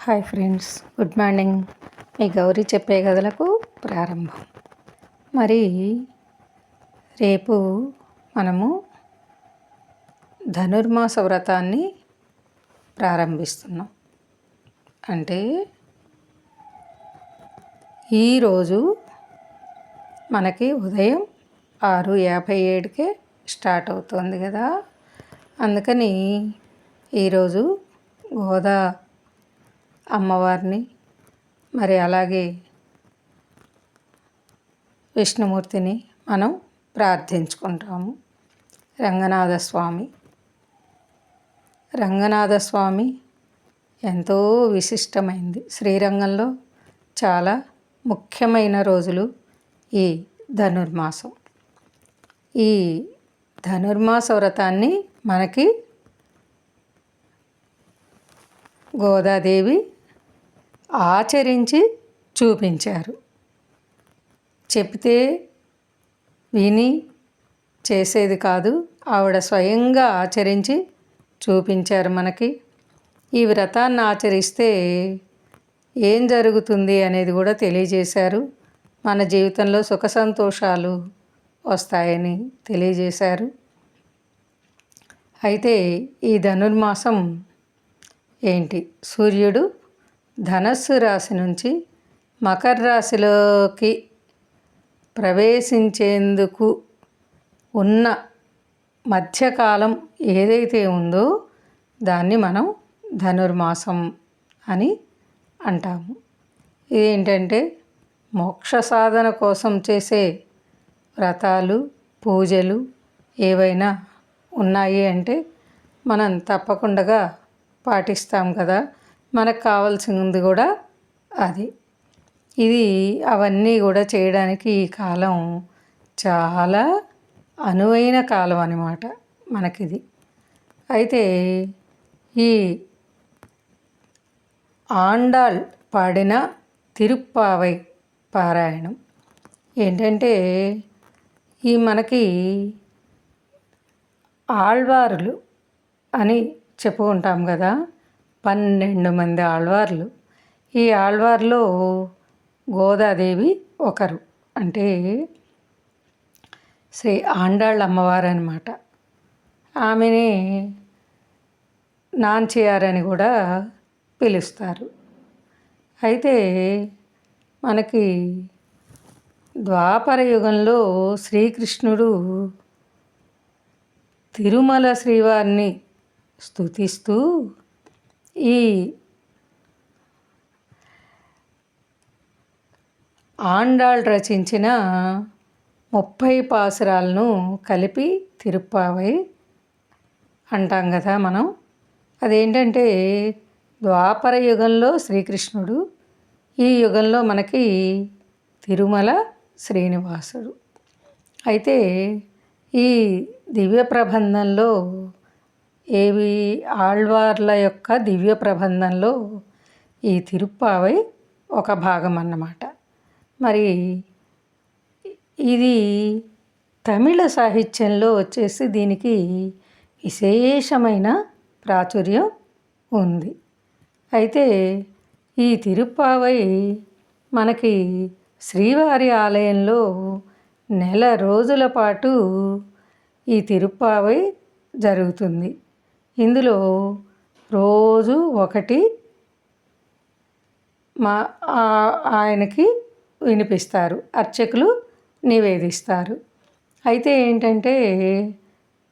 Hi friends, good morning. మీ గౌరీ చెప్పే కథలకు ప్రారంభం. మరి రేపు మనము ధనుర్మాస వ్రతాన్ని ప్రారంభిస్తున్నాం. అంటే ఈరోజు మనకి ఉదయం 6:57కే స్టార్ట్ అవుతుంది కదా. అందుకని ఈరోజు గోదా అమ్మవారిని, మరి అలాగే విష్ణుమూర్తిని మనం ప్రార్థించుకుంటాము. రంగనాథస్వామి ఎంతో విశిష్టమైంది. శ్రీరంగంలో చాలా ముఖ్యమైన రోజులు ఈ ధనుర్మాసం. ఈ ధనుర్మాస వ్రతాన్ని మనకి గోదాదేవి ఆచరించి చూపించారు. చెప్తే విని చేసేది కాదు, ఆవిడ స్వయంగా ఆచరించి చూపించారు మనకి. ఈ వ్రతాన్ని ఆచరిస్తే ఏం జరుగుతుంది అనేది కూడా తెలియజేశారు. మన జీవితంలో సుఖ సంతోషాలు వస్తాయని తెలియజేశారు. అయితే ఈ ధనుర్మాసం ఏంటి? సూర్యుడు ధనస్సు రాశి నుంచి మకర రాశిలోకి ప్రవేశించేందుకు ఉన్న మధ్యకాలం ఏదైతే ఉందో దాన్ని మనం ధనుర్మాసం అని అంటాము. ఇదేంటంటే మోక్ష సాధన కోసం చేసే వ్రతాలు, పూజలు ఏవైనా ఉన్నాయి అంటే మనం తప్పకుండా పాటిస్తాం కదా. మనకు కావాల్సింది కూడా అది. అవన్నీ కూడా చేయడానికి ఈ కాలం చాలా అనువైన కాలం అన్నమాట మనకిది. అయితే ఈ ఆండాళ్ పాడిన తిరుప్పావై పారాయణం ఏంటంటే, మనకి ఆళ్వారులు అని చెప్పుకుంటాం కదా. 12 మంది ఆళ్వార్లు. ఈ ఆళ్వార్లో గోదాదేవి ఒకరు. అంటే శ్రీ ఆండాళ్ళ అమ్మవారు అన్నమాట. ఆమెని నాంచియార్ అని కూడా పిలుస్తారు. అయితే మనకి ద్వాపర యుగంలో శ్రీకృష్ణుడు తిరుమల శ్రీవారిని స్తుతిస్తూ ఈ ఆండాళ్ రచించిన 30 పాసురాలను కలిపి తిరుప్పావై అంటాం కదా మనం. అదేంటంటే ద్వాపర యుగంలో శ్రీకృష్ణుడు, ఈ యుగంలో మనకి తిరుమల శ్రీనివాసుడు. అయితే ఈ దివ్య ప్రబంధంలో ఆళ్వార్ల యొక్క దివ్య ప్రబంధంలో ఈ తిరుప్పావై ఒక భాగం అన్నమాట. మరి ఇది తమిళ సాహిత్యంలో వచ్చేసి దీనికి విశేషమైన ప్రాచుర్యం ఉంది. అయితే ఈ తిరుప్పావై మనకి శ్రీవారి ఆలయంలో నెల రోజుల పాటు ఈ తిరుప్పావై జరుగుతుంది. ఇందులో రోజు ఒకటి ఆయనకి వినిపిస్తారు, అర్చకులు నివేదిస్తారు. అయితే ఏంటంటే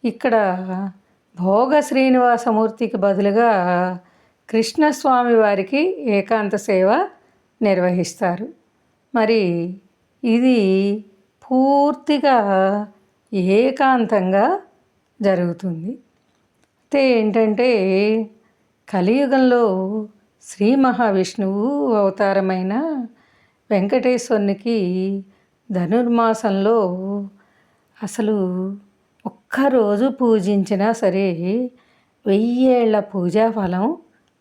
ఇక్కడ భోగ శ్రీనివాసమూర్తికి బదులుగా కృష్ణస్వామి వారికి ఏకాంత సేవ నిర్వహిస్తారు. మరి ఇది పూర్తిగా ఏకాంతంగా జరుగుతుంది. అయితే ఏంటంటే కలియుగంలో శ్రీ మహావిష్ణువు అవతారమైన వెంకటేశ్వరునికి ధనుర్మాసంలో అసలు ఒక్కరోజు పూజించినా సరే 1000 ఏళ్ల పూజాఫలం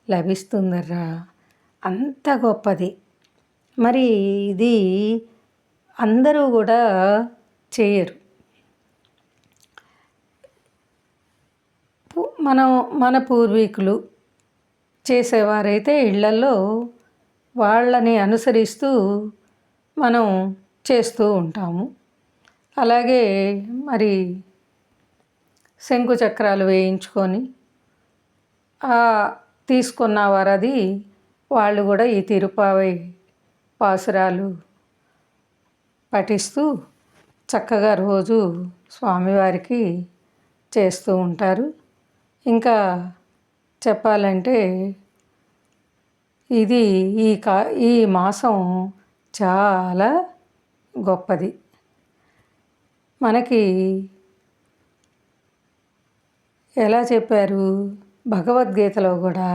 లభిస్తుందర్రా, అంత గొప్పది. మరి ఇది అందరూ కూడా చేయరు. మన పూర్వీకులు చేసేవారైతే ఇళ్లల్లో వాళ్ళని అనుసరిస్తూ మనం చేస్తూ ఉంటాము. అలాగే మరి శంకు చక్రాలు వేయించుకొని తీసుకున్న వారది వాళ్ళు కూడా ఈ తిరుప్పావై పాసురాలు పఠిస్తూ చక్కగా రోజు స్వామివారికి చేస్తూ ఉంటారు. ఇంకా చెప్పాలంటే ఇది ఈ మాసం చాలా గొప్పది. మనకి ఎలా చెప్పారు భగవద్గీతలో కూడా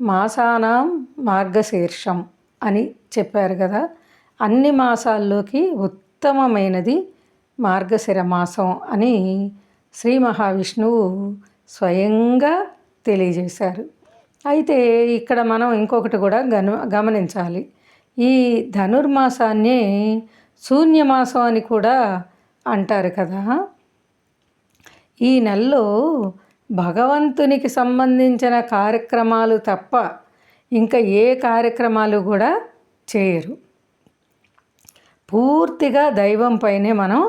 మాసానాం మార్గశీర్షం అని చెప్పారు కదా. అన్ని మాసాల్లోకి ఉత్తమమైనది మార్గశిర మాసం అని శ్రీ మహావిష్ణువు స్వయంగా తెలియజేశారు. అయితే ఇక్కడ మనం ఇంకొకటి కూడా గమనించాలి. ఈ ధనుర్మాసాన్నే శూన్యమాసం అని కూడా అంటారు కదా. ఈ నెలలో భగవంతునికి సంబంధించిన కార్యక్రమాలు తప్ప ఇంకా ఏ కార్యక్రమాలు కూడా చేయరు. పూర్తిగా దైవంపైనే మనం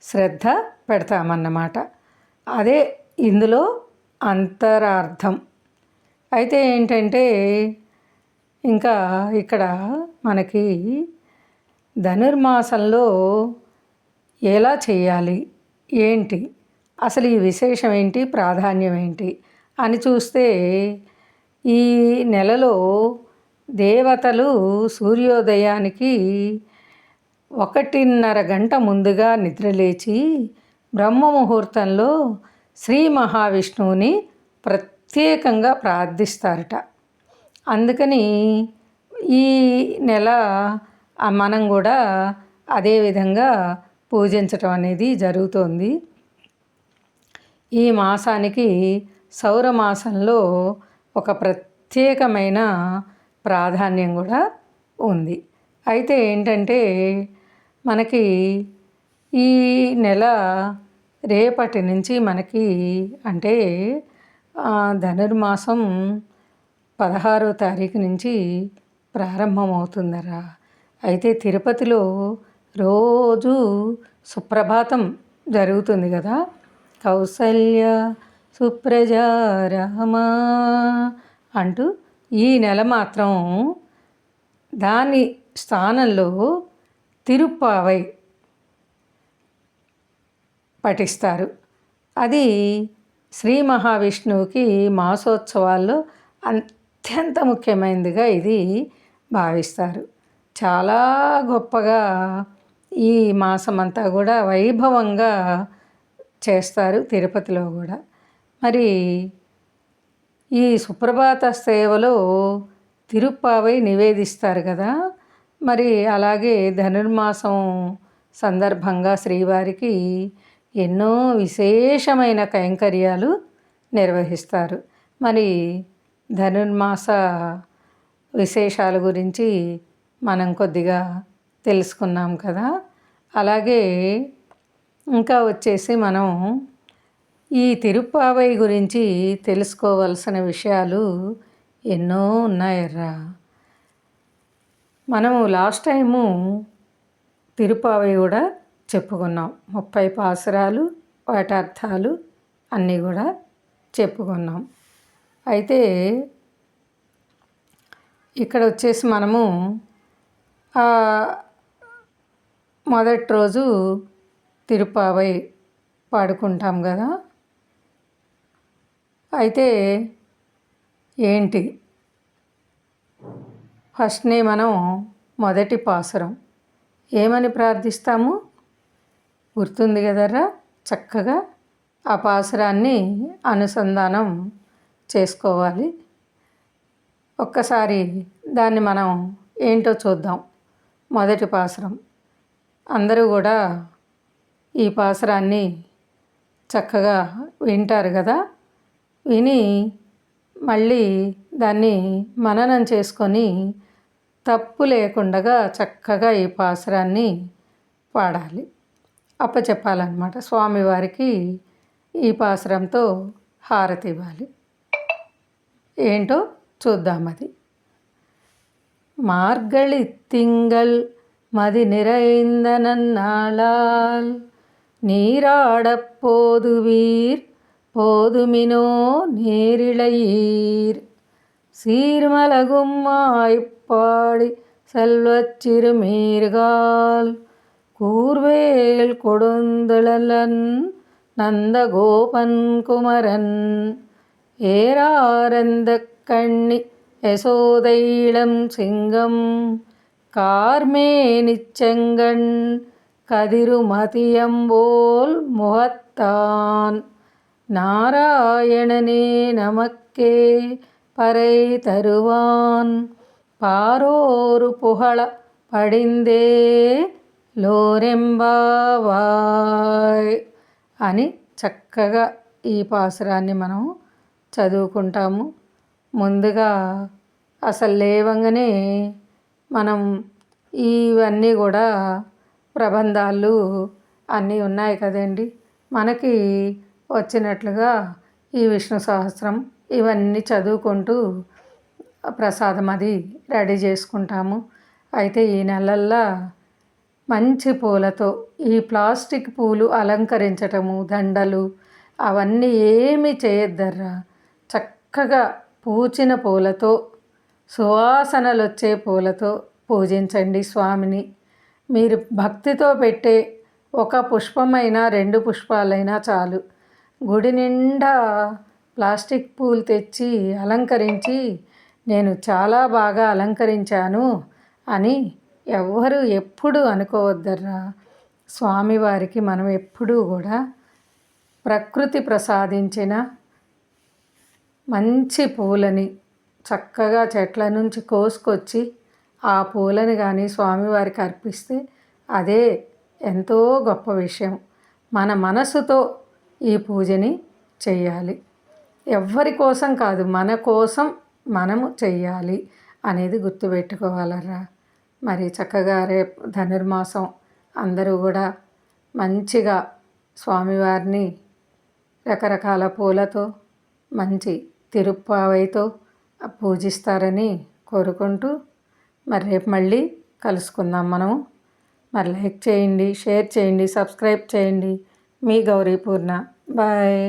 శ్రద్ధ పెడతామన్నమాట. అదే ఇందులో అంతరార్థం. అయితే ఏంటంటే ఇంకా ఇక్కడ మనకి ధనుర్మాసంలో ఎలా చేయాలి, ఏంటి అసలు ఈ విశేషం ఏంటి, ప్రాధాన్యం ఏంటి అని చూస్తే ఈ నెలలో దేవతలు సూర్యోదయానికి 1:30 గంట ముందుగా నిద్రలేచి బ్రహ్మముహూర్తంలో శ్రీ మహావిష్ణువుని ప్రత్యేకంగా ప్రార్థిస్తారట. అందుకని ఈ నెల మనం కూడా అదేవిధంగా పూజించటం అనేది జరుగుతోంది. ఈ మాసానికి సౌరమాసంలో ఒక ప్రత్యేకమైన ప్రాధాన్యం కూడా ఉంది. అయితే ఏంటంటే మనకి ఈ నెల రేపటి నుంచి మనకి అంటే ధనుర్మాసం 16వ తారీఖు నుంచి ప్రారంభమవుతుందరా. అయితే తిరుపతిలో రోజు సుప్రభాతం జరుగుతుంది కదా. కౌసల్య సుప్రజా రామ అంటూ ఈ నెల మాత్రం దాని స్థానంలో తిరుప్పావై పఠిస్తారు. అది శ్రీ మహావిష్ణువుకి మాసోత్సవాల్లో అత్యంత ముఖ్యమైనదిగా ఇది భావిస్తారు. చాలా గొప్పగా ఈ మాసమంతా కూడా వైభవంగా చేస్తారు తిరుపతిలో కూడా. మరి ఈ సుప్రభాత సేవలో తిరుప్పావై నివేదిస్తారు కదా. మరి అలాగే ధనుర్మాసం సందర్భంగా శ్రీవారికి ఎన్నో విశేషమైన కైంకర్యాలు నిర్వహిస్తారు. మరి ధనుర్మాస విశేషాల గురించి మనం కొద్దిగా తెలుసుకున్నాం కదా. అలాగే ఇంకా వచ్చేసి మనం ఈ తిరుప్పావై గురించి తెలుసుకోవలసిన విషయాలు ఎన్నో ఉన్నాయర్రా. మనము లాస్ట్ టైము తిరుప్పావై కూడా చెప్పుకున్నాం. 30 పాసురాలు, వాటి అర్థాలు అన్నీ కూడా చెప్పుకున్నాం. అయితే ఇక్కడ వచ్చేసి మనము మొదటి రోజు తిరుప్పావై పాడుకుంటాం కదా. అయితే ఏంటి ఫస్ట్నే మనం మొదటి పాసురం ఏమని ప్రార్థిస్తాము గుర్తుంది కదరా. చక్కగా ఆ పాసురాన్ని అనుసంధానం చేసుకోవాలి. ఒక్కసారి దాన్ని మనం ఏంటో చూద్దాం. మొదటి పాసురం అందరూ కూడా ఈ పాసురాన్ని చక్కగా వింటారు కదా. విని మళ్ళీ దాన్ని మననం చేసుకొని తప్పు లేకుండా చక్కగా ఈ పాసురాన్ని పాడాలి, అప్పచెప్పాలన్నమాట. స్వామివారికి ఈ పాసురంతో హారతి ఇవ్వాలి. ఏంటో చూద్దాం அது. மார்கழி திங்கள் மதி நிறைந்த நன்னாளால் நீராடப் போதுவீர் போதுமினோ நேரிழையீர் சீர்மலகும் மாய்ப்பாடி செல்வச் சிறுமீர்கால் கூர்வேல் கொடுந்தளன் நந்தகோபன் குமரன் ஏறாரந்தக் கண்ணி யசோதை இளம் சிங்கம் கார்மேனிச் செங்கண் கதிருமதியம்போல் முகத்தான் நாராயணனே நமக்கே பறை தருவான் பாரோரு புகழ పడిందే లోరెంబావాయ్ అని చక్కగా ఈ పాసురాన్ని మనం చదువుకుంటాము. ముందుగా అసలు లేవంగానే మనం ఇవన్నీ కూడా ప్రబంధాలు అన్నీ ఉన్నాయి కదండి. మనకి వచ్చినట్లుగా ఈ విష్ణు సహస్రం ఇవన్నీ చదువుకుంటూ ప్రసాదం అది రెడీ చేసుకుంటాము. అయితే ఈ నెలల్లో మంచి పూలతో ఈ ప్లాస్టిక్ పూలు అలంకరించటము, దండలు అవన్నీ ఏమీ చేయొద్దర్రా. చక్కగా పూచిన పూలతో, సువాసనలు వచ్చే పూలతో పూజించండి స్వామిని. మీరు భక్తితో పెట్టే ఒక పుష్పమైనా 2 పుష్పాలైనా చాలు. గుడి నిండా ప్లాస్టిక్ పూలు తెచ్చి అలంకరించి నేను చాలా బాగా అలంకరించాను అని ఎవ్వరూ ఎప్పుడు అనుకోవద్దర్రా. స్వామివారికి మనం ఎప్పుడూ కూడా ప్రకృతి ప్రసాదించిన మంచి పూలని చక్కగా చెట్ల నుంచి కోసుకొచ్చి ఆ పూలని కానీ స్వామివారికి అర్పిస్తే అదే ఎంతో గొప్ప విషయం. మన మనసుతో ఈ పూజని చెయ్యాలి. ఎవ్వరి కోసం కాదు, మన కోసం మనము చెయ్యాలి అనేది గుర్తుపెట్టుకోవాలరా. మరి చక్కగా రేపు ధనుర్మాసం అందరూ కూడా మంచిగా స్వామివారిని రకరకాల పూలతో మంచి తిరుప్పావైతో పూజిస్తారని కోరుకుంటూ మరి రేపు మళ్ళీ కలుసుకుందాం మనము. మరి లైక్ చేయండి, షేర్ చేయండి, సబ్స్క్రైబ్ చేయండి. మీ గౌరీ పూర్ణ. బాయ్.